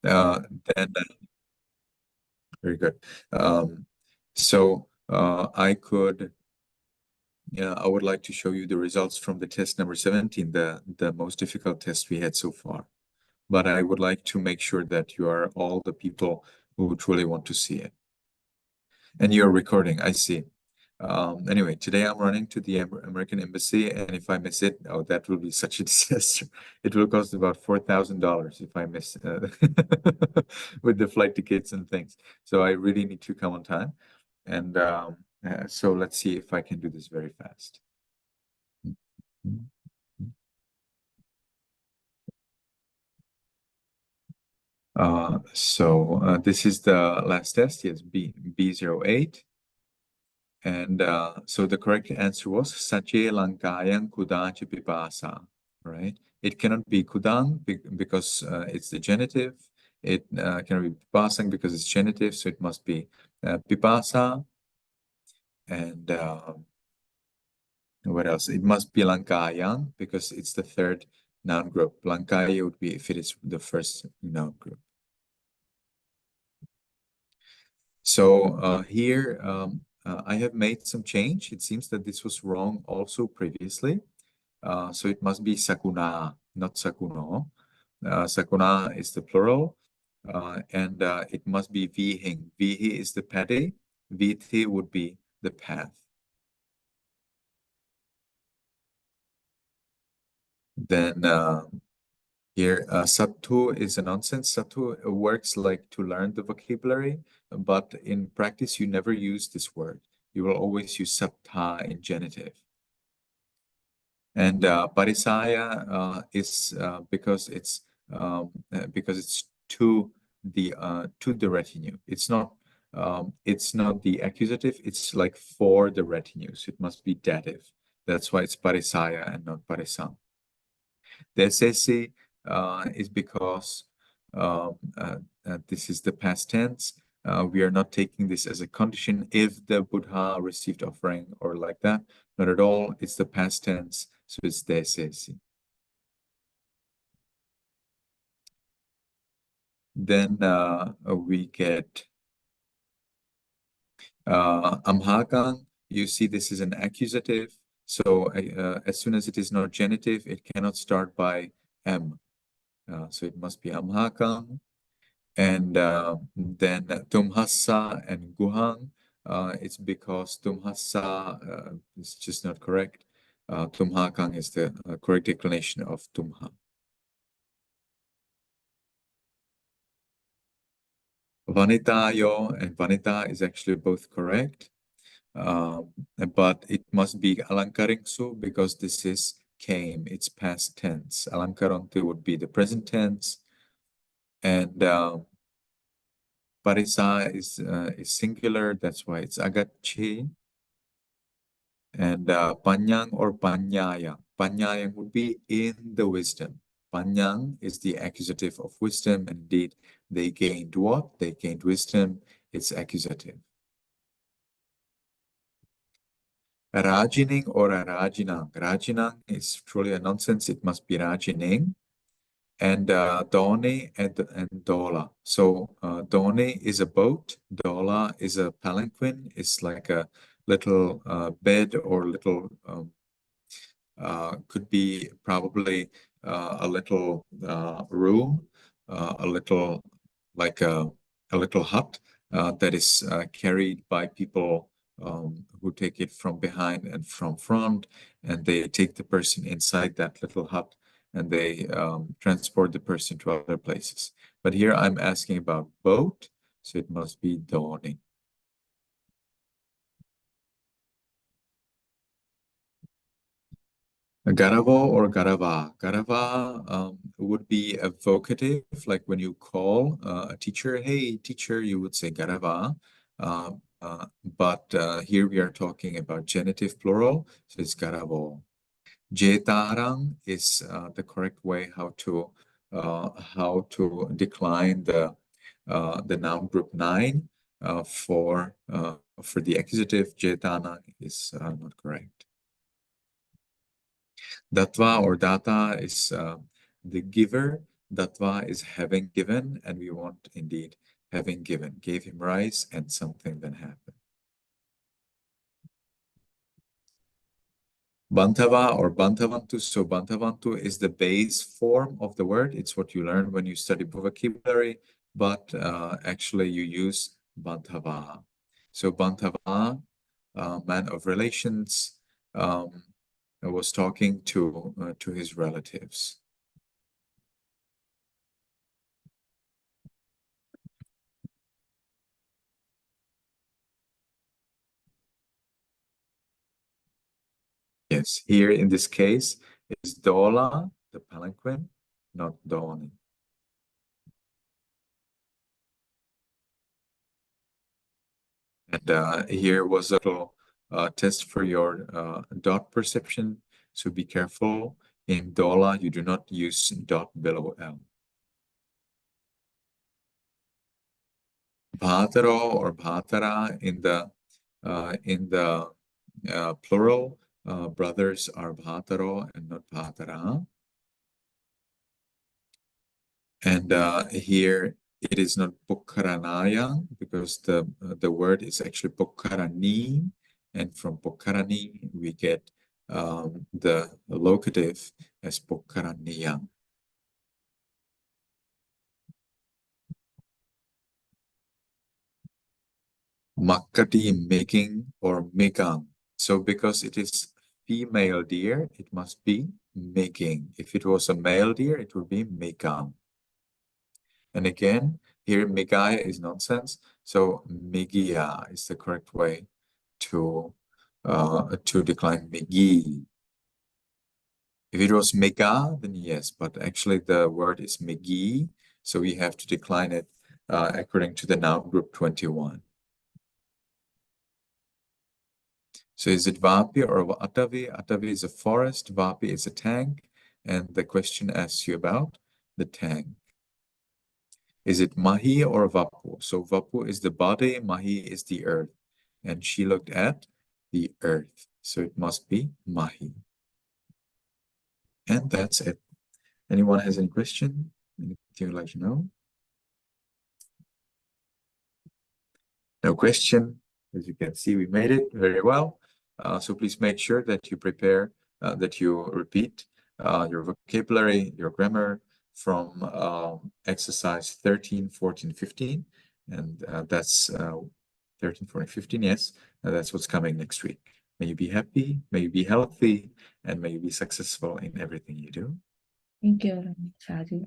Then very good. So I could, yeah, I would like to show you the results from the test number 17, the most difficult test we had so far. But I would like to make sure that you are all the people who truly want to see it. And you're recording, I see. Anyway, today I'm running to the American Embassy, and if I miss it, oh, that will be such a disaster. It will cost about $4,000 if I miss with the flight tickets and things. So I really need to come on time. And so let's see if I can do this very fast. This is the last test. Yes, B08. And so the correct answer was Sache Lankayang Kudacha Pipasa, right? It cannot be Kudang because it's the genitive. It cannot be Pipasang because it's genitive, so it must be Pipasa. And what else? It must be Lankayang because it's the third noun group. Lankaya would be if it is the first noun group. So here I have made some change. It seems that this was wrong also previously. So it must be Sakuna, not Sakuno. Sakuna is the plural. And it must be Vihing. Vihi is the pade. Vithi would be the path. Then here, Sattu is a nonsense. Sattu works like to learn the vocabulary, but in practice, you never use this word. You will always use Sattha in genitive. And Parisaya is because it's to the retinue. It's not the accusative. It's like for the retinue. So it must be dative. That's why it's Parisaya and not Parisam. The SSC is because this is the past tense. We are not taking this as a condition if the Buddha received offering or like that. Not at all. It's the past tense, so it's the SSC. Then we get Amhakan. You see this is an accusative. So as soon as it is not genitive, it cannot start by M. So it must be Amhakan. And then Tumhasa and Guhang, it's because Tumhasa is just not correct. Tumhakang is the correct declination of Tumha. Vanitayo and Vanita is actually both correct. But it must be Alankaringsu because this is came, it's past tense. Alankarantu would be the present tense. And Parisa is singular, that's why it's Agachi. And Panyang or Panyayang. Panyayang would be in the wisdom. Panyang is the accusative of wisdom. Indeed, they gained what? They gained wisdom. It's accusative. Rajining or Rajinang. Rajinang is truly a nonsense. It must be Rajining. And Doni and Dola. So Doni is a boat. Dola is a palanquin. It's like a little bed or little could be probably a little room, a little like a little hut that is carried by people who take it from behind and from front, and they take the person inside that little hut and they transport the person to other places. But here I'm asking about boat, so it must be Doni. Garavo or Garava. Garava would be a vocative, like when you call a teacher, hey, teacher, you would say Garava. But here we are talking about genitive plural, so it's Garavo. Jetarang is the correct way how to decline the noun group 9 for the accusative. Jetanang is not correct. Datva or data is the giver. Datva is having given, and we want indeed having given. Gave him rice and something then happened. Bantava or Bantavantu. So Bantavantu is the base form of the word. It's what you learn when you study vocabulary, but actually you use Bantava. So Bantava, man of relations, was talking to his relatives. Yes, here in this case is Dola, the palanquin, not Doni. And here was a little test for your dot perception. So be careful. In Dola, you do not use dot below L. Bhataro or Bhatara in the plural, brothers are Bhataro and not Bhatara. And here it is not Pokharanaya because the word is actually Pokharani, and from Pokharani we get the locative as Pokharaniya. Makati, making or megang. So because it is female deer, it must be making. If it was a male deer, it would be megang. And again, here Megaya is nonsense. So Megia is the correct way to decline Megi. If it was Mega, then yes, but actually the word is Megi, so we have to decline it according to the noun group 21. So is it Vapi or Atavi? Atavi is a forest, Vapi is a tank, and the question asks you about the tank. Is it Mahi or Vapu? So Vapu is the body, Mahi is the earth. And she looked at the earth. So it must be Mahi. And that's it. Anyone has any question? Anything you'd like to know? No question. As you can see, we made it very well. So please make sure that you prepare, that you repeat your vocabulary, your grammar from exercise 13, 14, 15. And that's 13, 14, 15, yes. That's what's coming next week. May you be happy, may you be healthy, and may you be successful in everything you do. Thank you, Raju.